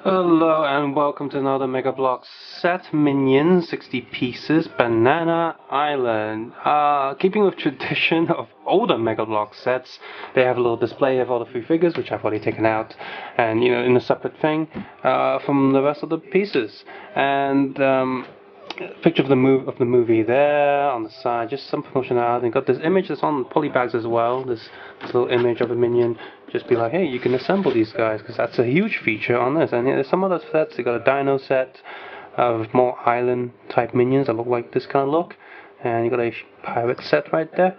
Hello and welcome to another Mega Bloks set. Minion, 60 pieces, Banana Island. Keeping with tradition of older Mega Bloks sets, they have a little display of all the three figures, which I've already taken out, and in a separate thing from the rest of the pieces. And picture of the movie there on the side, just some promotion out. And got this image that's on poly bags as well. This little image of a minion. Just be like, hey, you can assemble these guys because that's a huge feature on this. And there's some other sets. You got a dino set of more island type minions that look like this kind of look, and you got a pirate set right there.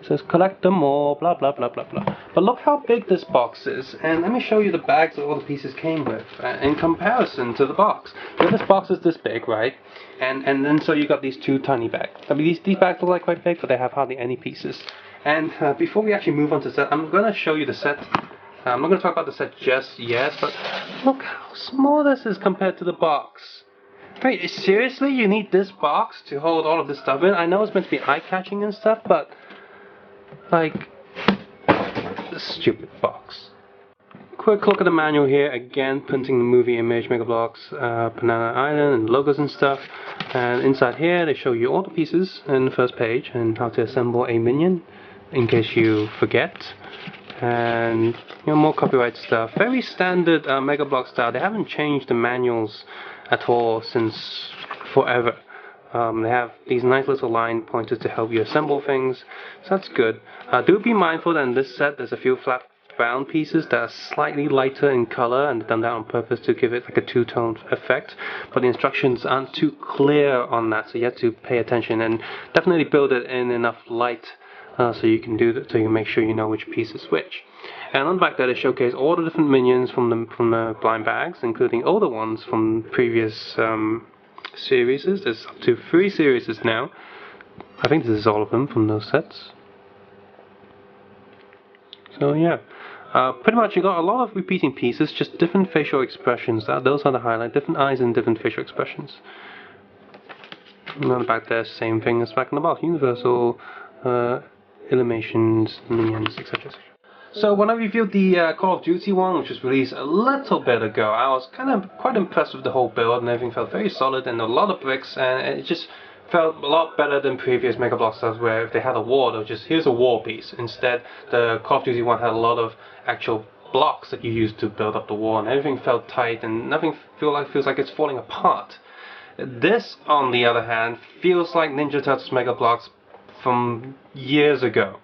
It says collect them all, blah blah blah blah blah. But look how big this box is, and let me show you the bags that all the pieces came with in comparison to the box. So this box is this big, right? And then so you got these two tiny bags. I mean these bags look like quite big, but they have hardly any pieces. And before we actually move on to the set, I'm gonna show you the set. I'm not gonna talk about the set just yet, but look how small this is compared to the box. Wait, seriously? You need this box to hold all of this stuff in? I know it's meant to be eye-catching and stuff, but like, this stupid box. Quick look at the manual here, again printing the movie image, Mega Bloks, Banana Island, and logos and stuff. And inside here they show you all the pieces in the first page and how to assemble a minion, in case you forget. And more copyright stuff. Very standard Mega Bloks style. They haven't changed the manuals at all since forever. They have these nice little line pointers to help you assemble things, so that's good. Do be mindful that in this set there's a few flat brown pieces that are slightly lighter in color, and done that on purpose to give it like a two-tone effect, but the instructions aren't too clear on that, so you have to pay attention and definitely build it in enough light so you can do that, so you can make sure you know which piece is which. And on the back there they showcase all the different minions from the blind bags, including older ones from previous series. There's up to 3 series now. I think this is all of them from those sets. So yeah, pretty much you got a lot of repeating pieces, just different facial expressions. Those are the highlight. Different eyes and different facial expressions. And on the back there, same thing as back in the box. Universal Illuminations, Minions, etc. So when I reviewed the Call of Duty one, which was released a little bit ago, I was quite impressed with the whole build, and everything felt very solid and a lot of bricks, and it just felt a lot better than previous Mega Bloks stuff where if they had a wall, they were just, here's a wall piece. Instead, the Call of Duty one had a lot of actual blocks that you used to build up the wall, and everything felt tight, and nothing feels like it's falling apart. This, on the other hand, feels like Ninja Turtles Mega Bloks from years ago.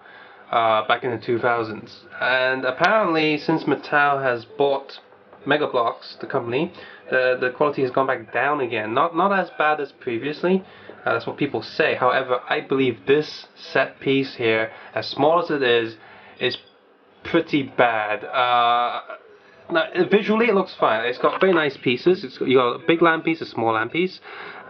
Back in the 2000s, and apparently since Mattel has bought Mega Bloks, the company, the quality has gone back down again. Not as bad as previously, that's what people say. However, I believe this set piece here, as small as it is pretty bad. Now, visually it looks fine. It's got very nice pieces. You got a big land piece, a small land piece,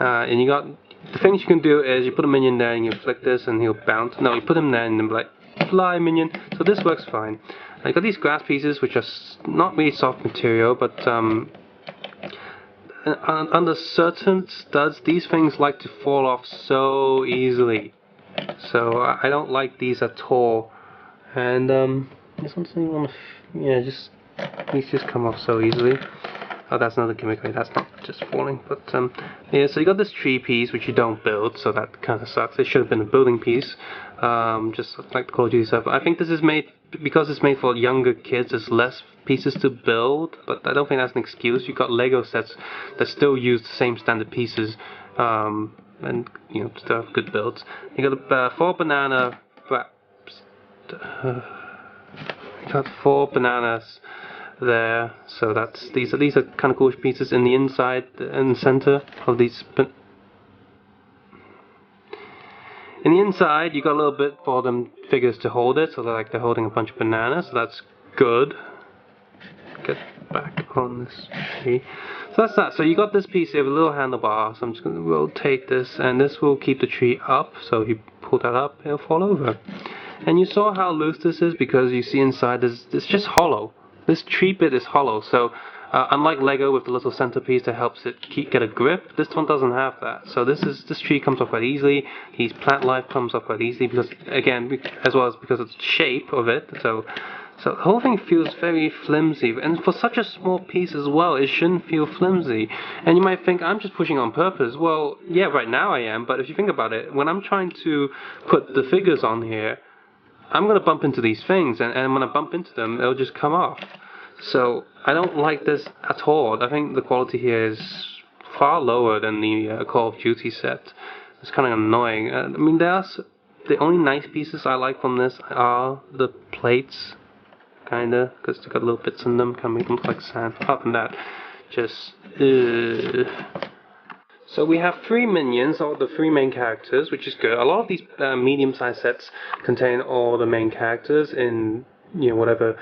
and you got the things you can do is you put a minion there and you flick this and he'll bounce. No, you put him there and then like fly minion, so this works fine. I got these grass pieces which are not really soft material, but under certain studs these things like to fall off so easily, so I don't like these at all. And there's something on these just come off so easily. Oh, that's another gimmick, right? That's not just falling, but yeah, so you got this tree piece which you don't build, so that kind of sucks. It should have been a building piece, just like the Call of Duty stuff. I think this is made, because it's made for younger kids, there's less pieces to build, but I don't think that's an excuse. You've got Lego sets that still use the same standard pieces, and still have good builds. You got 4 banana wraps. You got 4 bananas there, so these are kind of cool pieces in the inside and center of these. In the inside, you got a little bit for them figures to hold it, so they're holding a bunch of bananas. So that's good. Get back on this tree. So that's that. So you got this piece here with a little handlebar. So I'm just going to rotate this, and this will keep the tree up. So if you pull that up, it'll fall over. And you saw how loose this is because you see inside it's just hollow. This tree bit is hollow, so unlike Lego with the little centerpiece that helps it get a grip, this one doesn't have that. So this tree comes off quite easily. These plant life comes off quite easily because, again, as well as because of the shape of it. So So the whole thing feels very flimsy, and for such a small piece as well, it shouldn't feel flimsy. And you might think I'm just pushing on purpose. Well, yeah, right now I am, but if you think about it, when I'm trying to put the figures on here, I'm going to bump into these things, and when I bump into them, it'll just come off. So I don't like this at all. I think the quality here is far lower than the Call of Duty set. It's kind of annoying. I mean, the only nice pieces I like from this are the plates, kinda, because they got little bits in them, can make them look like sand. Apart from that, just So we have 3 minions, or the 3 main characters, which is good. A lot of these medium-sized sets contain all the main characters in, you know, whatever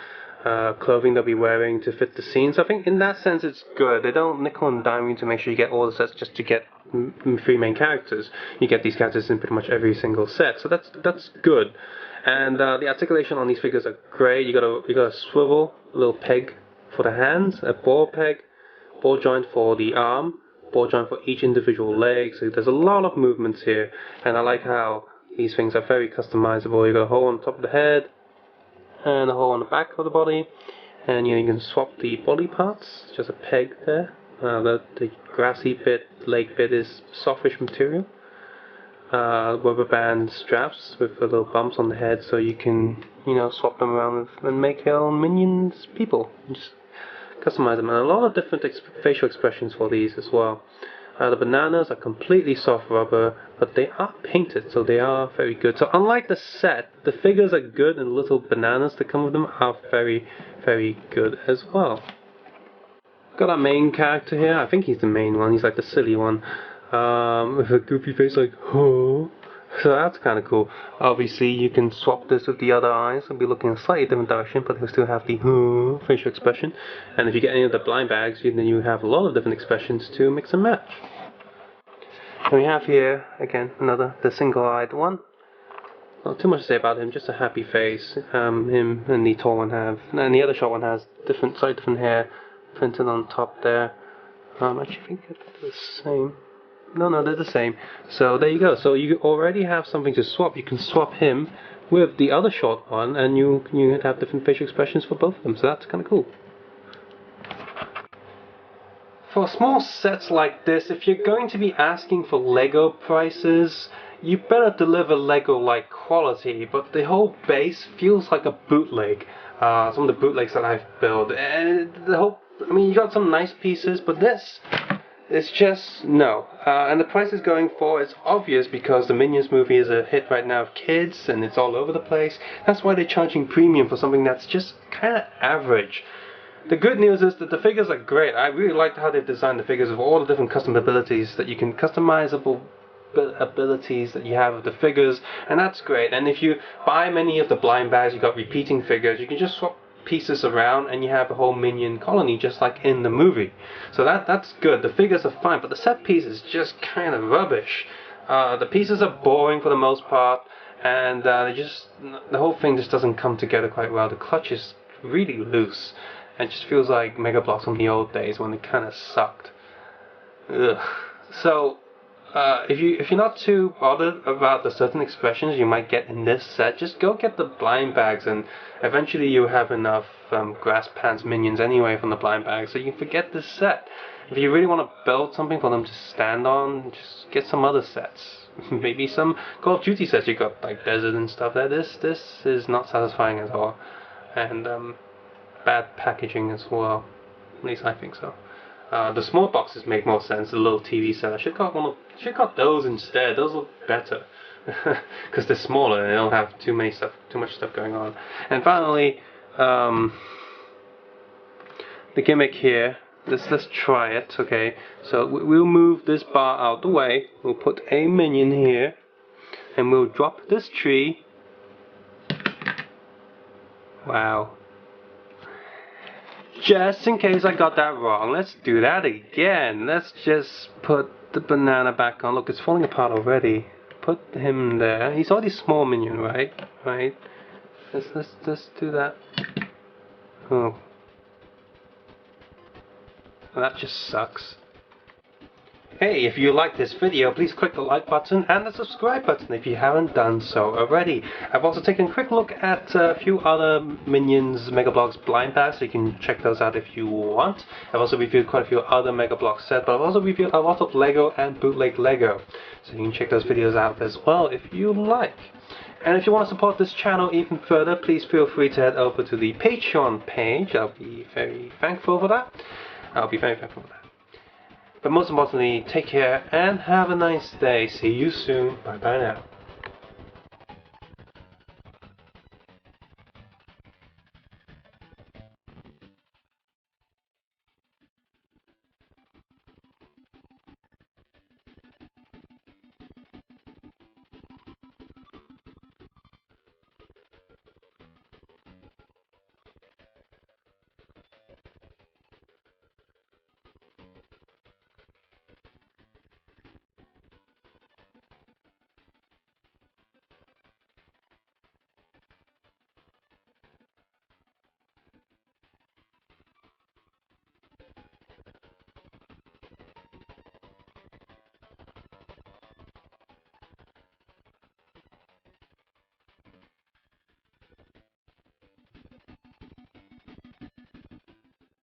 clothing they'll be wearing to fit the scene. So I think in that sense it's good. They don't nickel and dime you to make sure you get all the sets just to get 3 main characters. You get these characters in pretty much every single set, so that's good. And the articulation on these figures are great. You got a swivel, a little peg for the hands, a ball peg, ball joint for the arm, ball joint for each individual leg. So there's a lot of movements here, and I like how these things are very customizable. You got a hole on top of the head and a hole on the back of the body, and you can swap the body parts. Just a peg there. The grassy bit, leg bit is softish material. Rubber band straps with the little bumps on the head, so you can swap them around and make your own minions people. Just customize them, and a lot of different facial expressions for these as well. The bananas are completely soft rubber, but they are painted, so they are very good. So unlike the set, the figures are good, and the little bananas that come with them are very, very good as well. Got our main character here. I think he's the main one. He's like the silly one, with a goofy face like, oh. So that's kind of cool. Obviously, you can swap this with the other eyes and be looking in a slightly different direction, but he'll still have the facial expression. And if you get any of the blind bags, then you have a lot of different expressions to mix and match. And we have here, again, the single-eyed one. Not too much to say about him, just a happy face. Him and the tall one have, and the other short one has slightly different hair printed on top there. Actually, I think they're the same. No, they're the same. So there you go. So you already have something to swap. You can swap him with the other short one, and you have different facial expressions for both of them. So that's kind of cool. For small sets like this, if you're going to be asking for Lego prices, you better deliver Lego-like quality. But the whole base feels like a bootleg. Some of the bootlegs that I've built, and you got some nice pieces, but this. It's just no. And the price is going for, it's obvious because the Minions movie is a hit right now of kids and it's all over the place. That's why they're charging premium for something that's just kind of average. The good news is that the figures are great. I really like how they've designed the figures of all the different custom abilities that you can, customizable abilities that you have of the figures, and that's great. And if you buy many of the blind bags, you got repeating figures, you can just swap pieces around and you have a whole minion colony just like in the movie. So that's good. The figures are fine, but the set piece is just kind of rubbish. The pieces are boring for the most part, and the whole thing just doesn't come together quite well. The clutch is really loose, and it just feels like Mega Bloks from the old days when it kind of sucked. Ugh. So if you're not too bothered about the certain expressions you might get in this set, just go get the blind bags, and eventually you have enough grass pants minions anyway from the blind bags, so you can forget this set. If you really want to build something for them to stand on, just get some other sets. Maybe some Call of Duty sets. You got like desert and stuff there. This is not satisfying at all, and bad packaging as well. At least I think so. The small boxes make more sense. The little TV set. I should have got those instead. Those look better because they're smaller and they don't have too much stuff going on. And finally, the gimmick here. Let's try it. Okay. So we'll move this bar out the way. We'll put a minion here, and we'll drop this tree. Wow. Just in case I got that wrong, let's do that again. Let's just put the banana back on. Look, it's falling apart already. Put him there. He's already small minion, right? Right. Let's do that. Oh. Well, that just sucks. Hey, if you like this video, please click the like button and the subscribe button if you haven't done so already. I've also taken a quick look at a few other Minions Mega Bloks blind packs, so you can check those out if you want. I've also reviewed quite a few other Mega Bloks sets, but I've also reviewed a lot of Lego and bootleg Lego, so you can check those videos out as well if you like. And if you want to support this channel even further, please feel free to head over to the Patreon page. I'll be very thankful for that. But most importantly, take care and have a nice day. See you soon. Bye bye now.